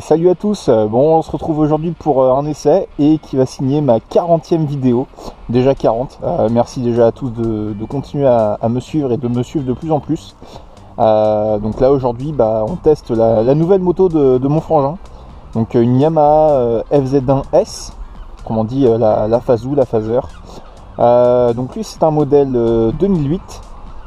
Et salut à tous. Bon, on se retrouve aujourd'hui pour un essai et qui va signer ma 40e vidéo, déjà 40. Merci déjà à tous de continuer à me suivre et de me suivre de plus en plus. Donc là aujourd'hui on teste la nouvelle moto de mon frangin, donc une Yamaha FZ1S, comme on dit la Fazoo, la Phaser. Donc lui c'est un modèle 2008.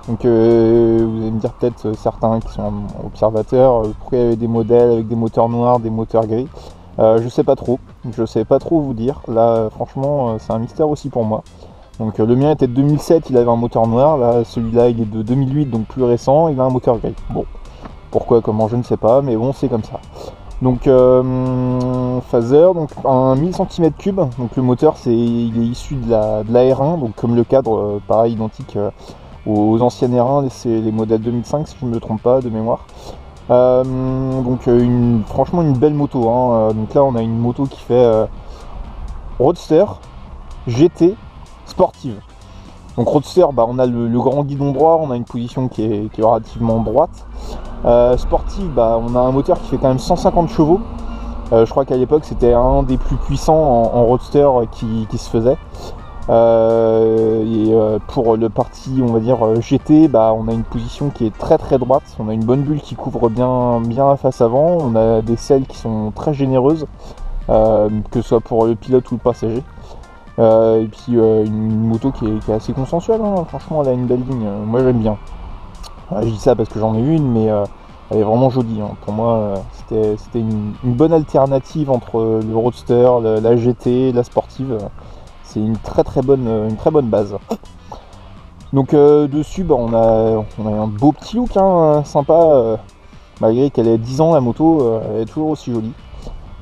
Donc vous allez me dire peut-être certains qui sont observateurs, pourquoi il y avait des modèles avec des moteurs noirs, des moteurs gris. Je sais pas trop vous dire. Là franchement c'est un mystère aussi pour moi. Donc le mien était de 2007, il avait un moteur noir. Là celui-là il est de 2008, donc plus récent, il a un moteur gris. Bon, pourquoi, comment, je ne sais pas, mais bon c'est comme ça. Donc Phaser, donc un 1000 cm3, donc le moteur il est issu de la R1, donc comme le cadre pareil identique aux anciennes R1, c'est les modèles 2005 si je ne me trompe pas de mémoire. Franchement une belle moto, hein. Donc là on a une moto qui fait Roadster, GT, sportive. Donc Roadster, on a le grand guidon droit, on a une position qui est relativement droite. Sportive, on a un moteur qui fait quand même 150 chevaux. Je crois qu'à l'époque c'était un des plus puissants en Roadster qui se faisait. Pour le parti on va dire GT, on a une position qui est très très droite, on a une bonne bulle qui couvre bien la face avant, on a des selles qui sont très généreuses, que ce soit pour le pilote ou le passager. Et puis une moto qui est assez consensuelle, hein. Franchement elle a une belle ligne, moi j'aime bien. Je dis ça parce que j'en ai une, mais elle est vraiment jolie, hein. Pour moi c'était une bonne alternative entre le Roadster, la GT, la sportive. C'est une très bonne base. Donc dessus on a un beau petit look, hein, sympa, malgré qu'elle ait 10 ans la moto, elle est toujours aussi jolie.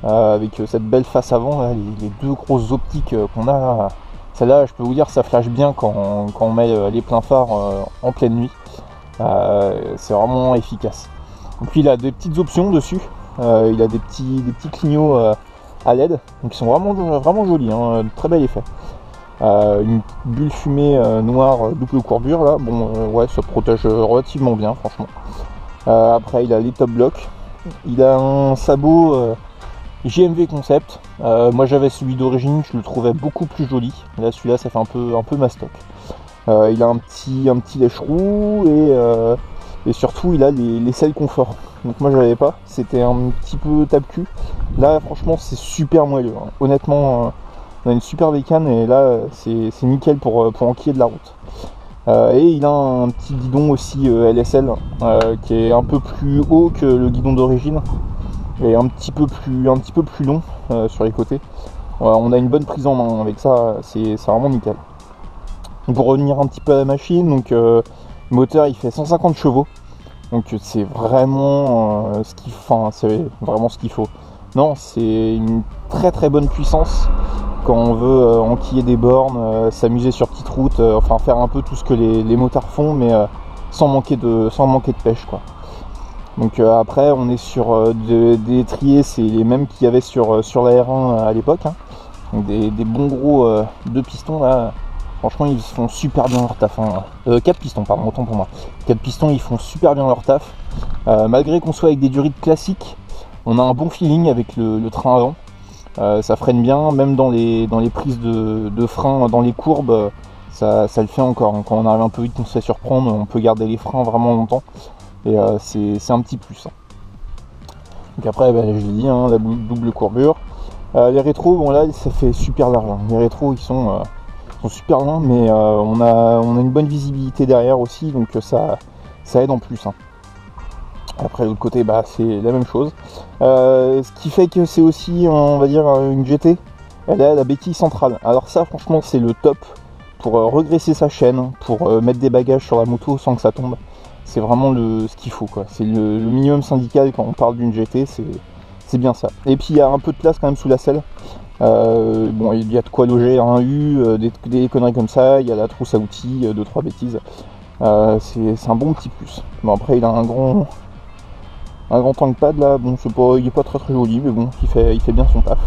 Avec cette belle face avant, là, les deux grosses optiques qu'on a là. Celle-là je peux vous dire ça flash bien quand on met les pleins phares en pleine nuit. C'est vraiment efficace. Donc il a des petites options dessus, il a des petits clignots à LED, donc ils sont vraiment jolis, hein, très bel effet. Une bulle fumée noire double courbure là, ouais, ça protège relativement bien franchement. Après il a les top blocks, il a un sabot JMV Concept. Moi j'avais celui d'origine, je le trouvais beaucoup plus joli. Là celui-là ça fait un peu mastoc. Il a un petit lèche-roue et surtout il a les selles confort. Donc moi je l'avais pas, c'était un petit peu tape-cul. Là franchement c'est super moelleux, hein. Honnêtement on a une super bécane et là c'est nickel pour enquiller de la route. Et il a un petit guidon aussi LSL qui est un peu plus haut que le guidon d'origine et un petit peu plus long sur les côtés. On a une bonne prise en main avec ça, c'est vraiment nickel. Donc pour revenir un petit peu à la machine, donc le moteur il fait 150 chevaux. Donc c'est vraiment c'est vraiment ce qu'il faut. Non, c'est une très bonne puissance quand on veut enquiller des bornes, s'amuser sur petite route, faire un peu tout ce que les motards font, mais sans manquer de pêche, quoi. Donc après on est sur des étriers, c'est les mêmes qu'il y avait sur la R1 à l'époque, hein. Donc des bons gros 2 pistons là. Franchement ils font super bien leur taf, hein. 4 pistons pardon, autant pour moi. 4 pistons ils font super bien leur taf. Malgré qu'on soit avec des durites classiques, on a un bon feeling avec le train avant. Ça freine bien, même dans les prises de frein, dans les courbes, ça le fait encore, hein. Quand on arrive un peu vite, on se fait surprendre, on peut garder les freins vraiment longtemps. Et c'est un petit plus, hein. Donc après je l'ai dit, hein, la double courbure. Les rétros, là ça fait super large, hein. Les rétros ils sont super loin, mais on a une bonne visibilité derrière aussi, donc ça aide en plus, hein. Après de l'autre côté c'est la même chose, ce qui fait que c'est aussi on va dire une GT, elle a la béquille centrale. Alors ça franchement c'est le top pour regresser sa chaîne, pour mettre des bagages sur la moto sans que ça tombe. C'est vraiment ce qu'il faut, quoi. C'est le minimum syndical quand on parle d'une GT, c'est bien ça. Et puis il y a un peu de place quand même sous la selle. Il y a de quoi loger un U, des conneries comme ça, il y a la trousse à outils, 2-3 bêtises. C'est un bon petit plus. Bon après il a un grand tankpad là, il est pas très joli, mais bon, il fait bien son taf.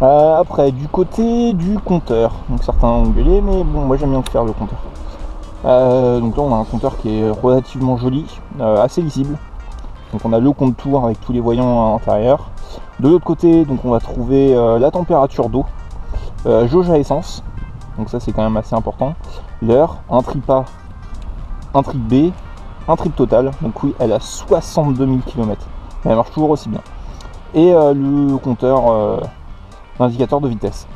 Après du côté du compteur, donc certains ont gueulé, mais bon moi j'aime bien le faire le compteur. Donc là on a un compteur qui est relativement joli, assez lisible. Donc on a le compte-tour avec tous les voyants à l'intérieur. De l'autre côté, donc on va trouver la température d'eau, jauge à essence, donc ça c'est quand même assez important, l'heure, un trip A, un trip B, un trip total, donc oui elle a 62 000 km, mais elle marche toujours aussi bien. Et le compteur, l'indicateur de vitesse.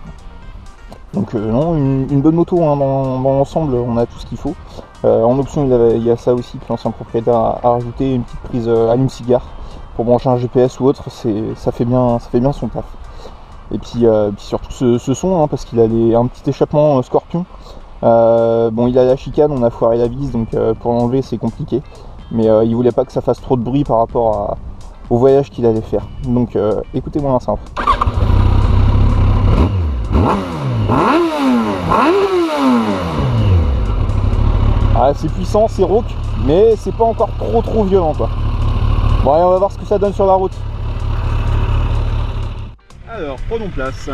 Donc non, une bonne moto hein, dans l'ensemble, on a tout ce qu'il faut. En option il y a ça aussi que l'ancien propriétaire a rajouté, une petite prise allume-cigare pour brancher un GPS ou autre, ça fait bien son taf. Et puis surtout ce son, hein, parce qu'il a un petit échappement Scorpion. Bon, il a la chicane, on a foiré la vis, donc pour l'enlever c'est compliqué. Mais il voulait pas que ça fasse trop de bruit par rapport au voyage qu'il allait faire. Donc écoutez-moi un simple. Ah, c'est puissant, c'est rauque, mais c'est pas encore trop violent quoi. Bon allez, on va voir ce que ça donne sur la route. Alors prenons place.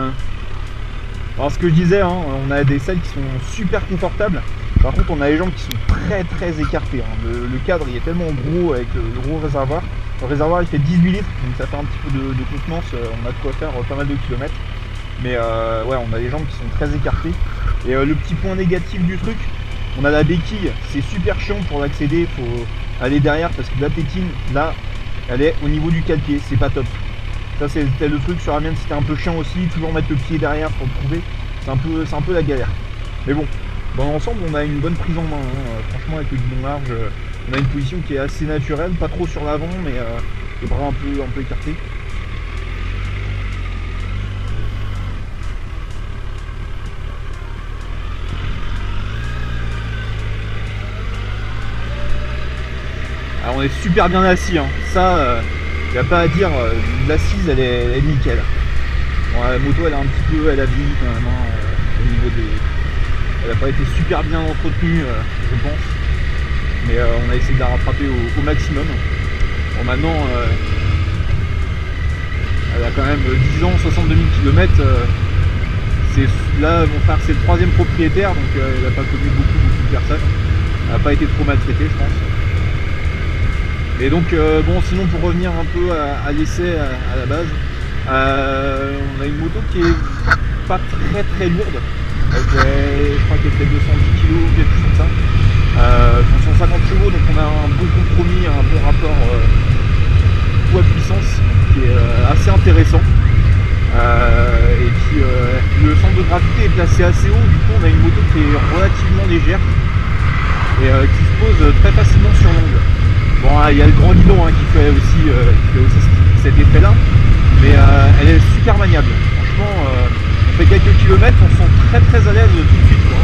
Alors ce que je disais, hein, on a des selles qui sont super confortables. Par contre on a les jambes qui sont très écartées. Hein. Le cadre il est tellement gros avec le gros réservoir. Le réservoir il fait 18 litres, donc ça fait un petit peu de contenance. On a de quoi faire pas mal de kilomètres. Mais ouais, on a les jambes qui sont très écartées. Et le petit point négatif du truc, on a la béquille, c'est super chiant pour l'accéder, il faut aller derrière parce que la tétine, là, elle est au niveau du cale-pied, c'est pas top. Ça c'était le truc sur la mienne, c'était un peu chiant aussi, toujours mettre le pied derrière pour le trouver, c'est un peu la galère. Mais bon, dans l'ensemble on a une bonne prise en main, hein. Franchement avec le guidon large, on a une position qui est assez naturelle, pas trop sur l'avant, mais les bras un peu écartés. Alors on est super bien assis, hein. Ça, il n'y a pas à dire, l'assise elle est nickel. Bon, la moto elle a un petit peu, elle a vieilli quand même, hein, au niveau des... Elle n'a pas été super bien entretenue, je pense. Mais on a essayé de la rattraper au maximum. Bon maintenant, elle a quand même 10 ans, 62 000 km. Là mon frère c'est le 3e propriétaire, donc elle n'a pas connu beaucoup de personnes. Elle n'a pas été trop maltraitée je pense. Et donc bon, sinon pour revenir un peu à l'essai à la base, on a une moto qui est pas très lourde, je crois qu'elle fait 210 kg, quelque chose comme ça, 150 chevaux, donc on a un bon compromis, un bon rapport poids-puissance qui est assez intéressant. Et puis le centre de gravité est placé assez haut, du coup on a une moto qui est relativement légère et qui se pose très facilement sur l'angle. Bon, il y a le grand guidon hein, qui fait aussi cet effet là, mais elle est super maniable. Franchement, on fait quelques kilomètres, on se sent très à l'aise tout de suite quoi.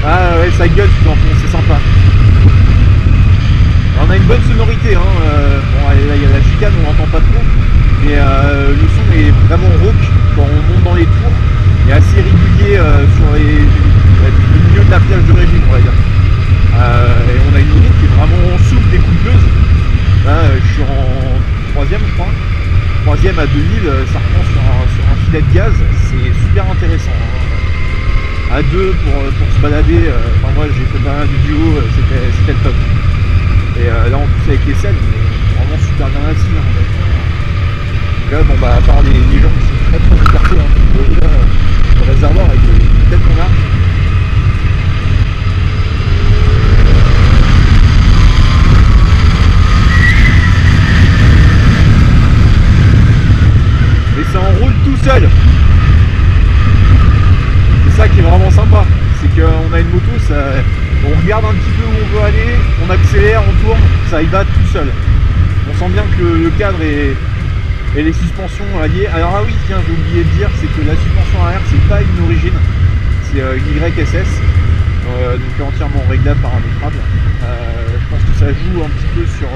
Ah ouais, ça gueule tout dans le fond, c'est sympa. Alors, on a une bonne sonorité, hein. Bon, là il y a la chicane, on n'entend pas trop, mais le son est vraiment rauque quand on monte dans les tours, et assez régulier sur le milieu de la plage de régime, on va dire. Et on a une moto qui est vraiment souple et coupleuse. Là, je suis en 3ème, je crois. 3ème à 2000, ça reprend sur un filet de gaz, c'est super intéressant. Hein. À 2 pour se balader, enfin moi j'ai fait pas mal de duo, c'était le top. Et là en plus avec les selles, on est vraiment super bien assis. Hein, là, bon bah à part les gens qui sont très écartés, hein, là, le réservoir avec les têtes qu'on a. Mais ça enroule tout seul. C'est ça qui est vraiment sympa, c'est qu'on a une moto, on regarde un petit peu où on veut aller, on accélère, on tourne, ça y va tout seul. On sent bien que le cadre et les suspensions alliées. Alors ah oui, tiens, j'ai oublié de dire, c'est que la suspension arrière, c'est pas une origine, c'est une YSS, donc entièrement réglable, paramétrable. Je pense que ça joue un petit peu sur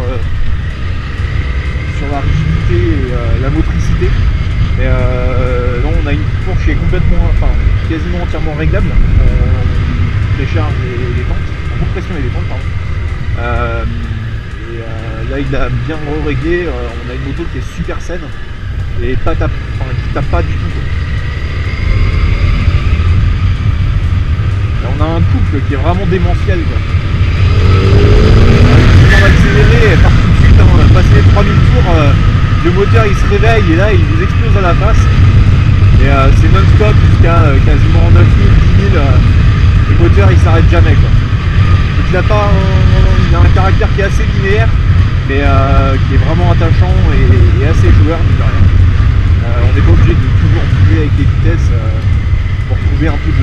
la rigidité et la motricité. Et là on a une fourche qui est complètement, enfin quasiment entièrement réglable. On décharge les tentes, en compression et les tentes, pardon. Là il a bien réglé, on a une moto qui est super saine et qui tape pas du tout. Là on a un couple qui est vraiment démentiel, quoi. On va accélérer et part tout de suite, hein, on a passé les 3000 tours, le moteur il se réveille et là il nous explose à la face. Et c'est non-stop jusqu'à quasiment 9000, 10 000, le moteur il s'arrête jamais, quoi. Donc il a un caractère qui est assez linéaire, mais qui est vraiment attachant et assez joueur, mine de rien. On n'est pas obligé de toujours jouer avec les vitesses pour trouver un peu de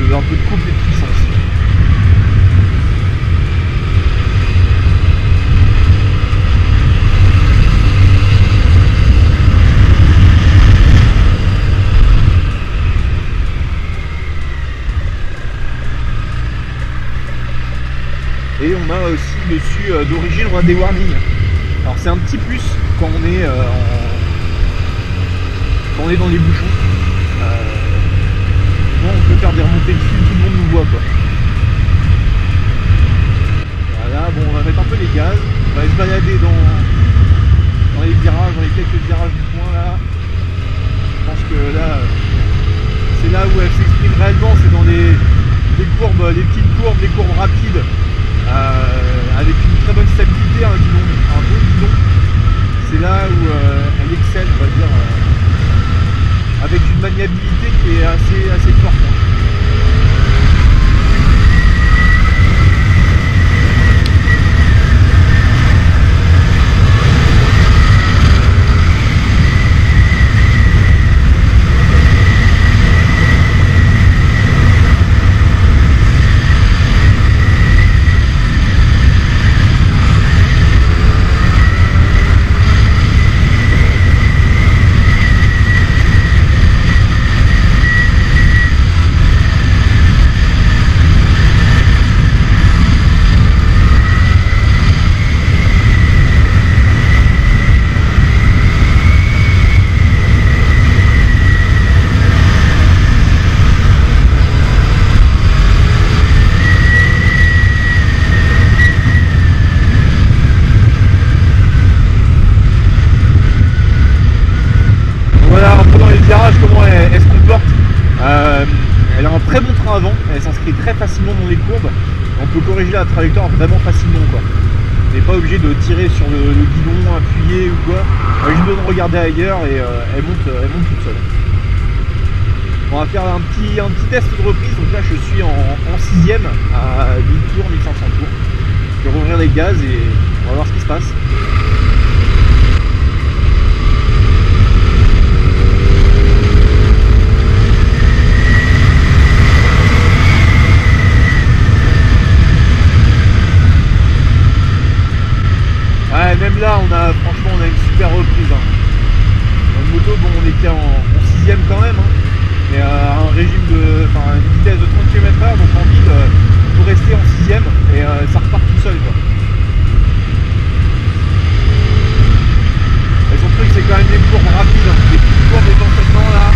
couple et de puissance. Et on a aussi dessus d'origine on a des warnings. Alors c'est un petit plus quand on est dans les bouchons. On peut faire des remontées de fil, tout le monde nous voit, quoi. Voilà, bon, on va mettre un peu les gaz, on va se balader dans les virages, dans les quelques virages du coin là. Je pense que là, c'est là où elle s'exprime réellement, c'est dans les courbes, les petites courbes, les courbes rapides, avec une très bonne stabilité, un bon guidon. C'est là où elle excelle, on va dire. Avec une maniabilité qui est assez forte. Comment elle se comporte. Elle a un très bon train avant, elle s'inscrit très facilement dans les courbes. On peut corriger la trajectoire vraiment facilement, quoi. On n'est pas obligé de tirer sur le guidon appuyé ou quoi. On a juste besoin de regarder ailleurs et elle monte toute seule. On va faire un petit test de reprise. Donc là je suis en 6ème à 1000 tours, 1500 tours. Je vais rouvrir les gaz et on va voir ce qui se passe. Ouais, même là, franchement, on a une super reprise. Hein. Dans le moto, bon, on était en 6ème quand même, hein, mais à un régime une vitesse de 30 km/h, donc en ville, il faut rester en 6ème et ça repart tout seul, quoi. Et son truc, c'est quand même des courbes rapides, hein, des petites courbes éventuellement là.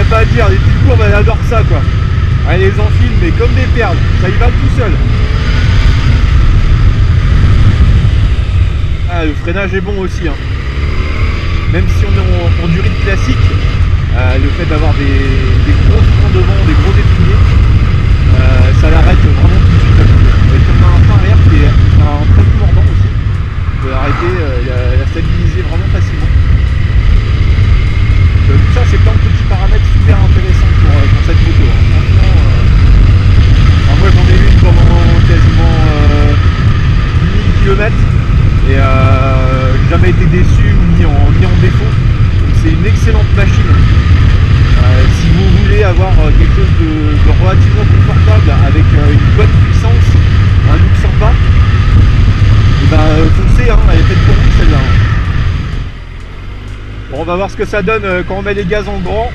Pas à dire, les petites courbes, elle adore ça, quoi. Elle les enfile mais comme des perles, ça y va tout seul. Ah, le freinage est bon aussi, hein. Même si on est en durite classique, le fait d'avoir des gros freins devant, des gros étriers, ça l'arrête vraiment tout de suite. Et puis on a un frein arrière qui est un très peu mordant aussi. On peut l'arrêter, la stabiliser vraiment facilement. Tout ça, c'est plein de petits paramètres super intéressants pour cette moto. Hein. Franchement, moi j'en ai une pendant quasiment 10 000 km et j'ai jamais été déçu ou mis en défaut. Donc c'est une excellente machine. Si vous voulez avoir quelque chose de relativement confortable avec une bonne puissance, un look sympa, et foncez, hein, elle est faite pour vous celle-là. Bon, on va voir ce que ça donne quand on met les gaz en grand.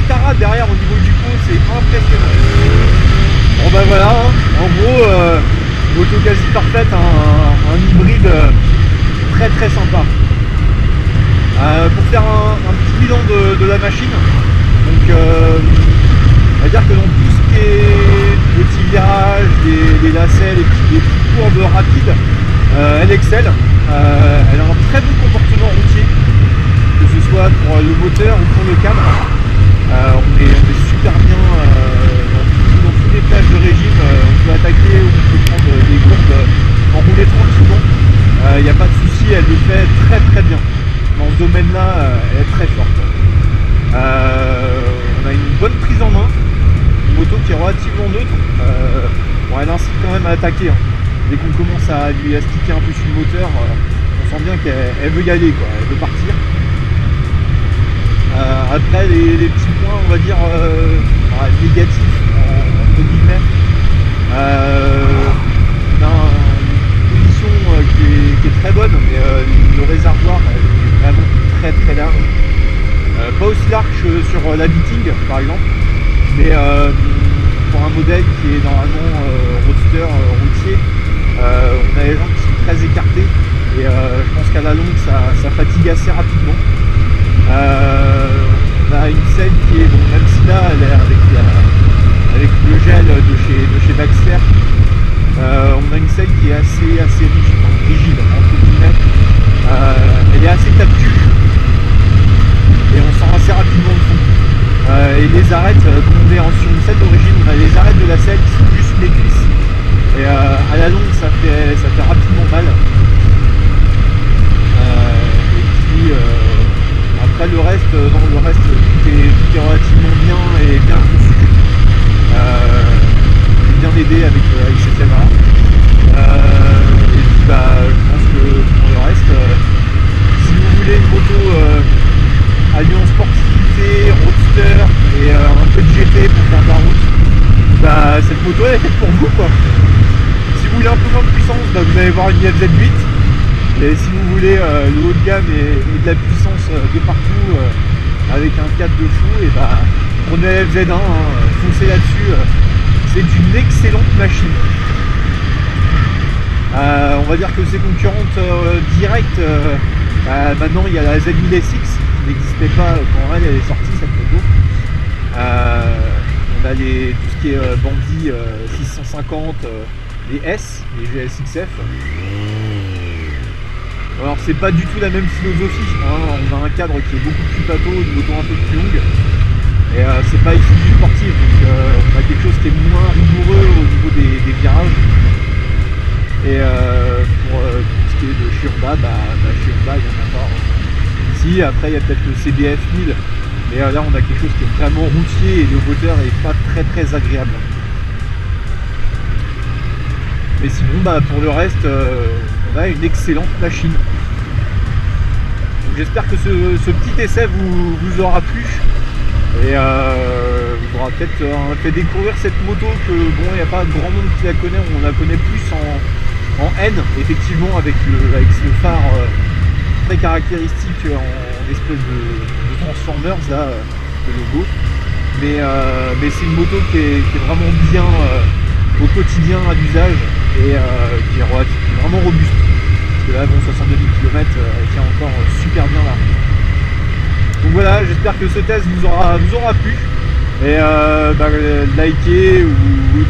tarade derrière au niveau du pot, c'est impressionnant. Bon bah voilà, hein. En gros, moto quasi parfaite, un hybride très très sympa. Pour faire un petit bilan de la machine, donc on va dire que dans tout ce qui est petits virages, des lacets, les petites courbes rapides, elle excelle. Elle a un très bon comportement routier, que ce soit pour le moteur ou pour le cadre. On est super bien dans tous les plages de régime. On peut attaquer ou on peut prendre des courbes, enrouler tranquillement. Il n'y a pas de souci, elle le fait très très bien. Dans ce domaine-là, elle est très forte. On a une bonne prise en main, une moto qui est relativement neutre. Bon, elle incite quand même à attaquer. Hein. Dès qu'on commence à lui astiquer un peu sur le moteur, on sent bien qu'elle veut y aller, quoi. Elle veut partir. Après, les petits points, on va dire, négatifs, entre guillemets. On a une position qui est très bonne, mais le réservoir est vraiment très très large. Pas aussi large sur la Viking, par exemple, mais pour un modèle qui est normalement roadster, routier, on a les jambes qui sont très écartées et je pense qu'à la longue ça fatigue assez rapidement. On a une selle qui est, bon, même si là elle est avec le gel de chez Baxter, on a une selle qui est assez rigide entre guillemets. Elle est assez tactue et on sent assez rapidement le fond. Et les arêtes, comme on est sur une selle d'origine, on a les arêtes de la selle qui sont juste les cuisses. Et à la longue ça fait rapidement mal. Et puis après le reste, tout est relativement bien et bien conçu. Bien aidé avec cette caméra. Et puis bah je pense que pour le reste, si vous voulez une moto alliant sportivité, roadster et un peu de GT pour faire de la route, bah cette moto elle est faite pour vous, quoi. Si vous voulez un peu moins de puissance, bah, vous allez voir une IFZ8. Et si vous voulez le haut de gamme et de la puissance de partout avec un cadre de fou, et bah prenez la FZ1, foncez là-dessus. C'est une excellente machine. On va dire que ses concurrentes directes, maintenant il y a la Z1000SX qui n'existait pas quand elle est sortie, cette moto. On a tout ce qui est Bandit 650, les S, les GSXF. Alors c'est pas du tout la même philosophie, hein. On a un cadre qui est beaucoup plus plateau, une moto un peu plus longue. Et c'est pas ici du sportif, donc on a quelque chose qui est moins rigoureux au niveau des virages. Et pour ce qui est de chez Honda, chez Honda il y en a pas. Ici, après il y a peut-être le CBF 1000, mais là on a quelque chose qui est vraiment routier et le moteur est pas très très agréable. Mais sinon pour le reste, on a une excellente machine. J'espère que ce petit essai vous aura plu. Et vous aura peut-être fait découvrir cette moto que bon, il n'y a pas grand monde qui la connaît, on la connaît plus en N, effectivement, avec ce phare très caractéristique en espèce de Transformers là, le logo. Mais c'est une moto qui est vraiment bien au quotidien à l'usage et qui est vraiment robuste. Parce que là, bon, 62 000 km, elle tient encore super bien là. Donc voilà, j'espère que ce test vous aura plu. Et likez ou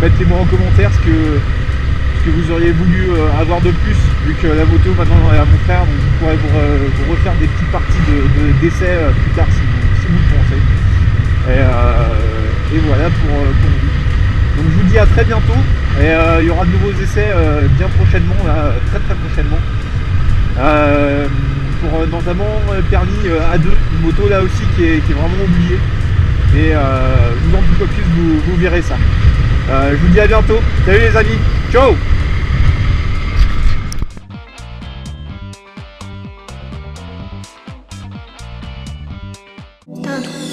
mettez-moi en commentaire ce que vous auriez voulu avoir de plus, vu que la moto maintenant est à mon frère, donc vous pourrez vous refaire des petites parties d'essais plus tard si vous le pensez. Et voilà pour vous. Donc je vous dis à très bientôt et il y aura de nouveaux essais bien prochainement, là, très très prochainement. Pour notamment permis A2, une moto là aussi qui est vraiment oubliée. Et je vous en dis pas plus, vous verrez ça. Je vous dis à bientôt. Salut les amis, ciao. Don't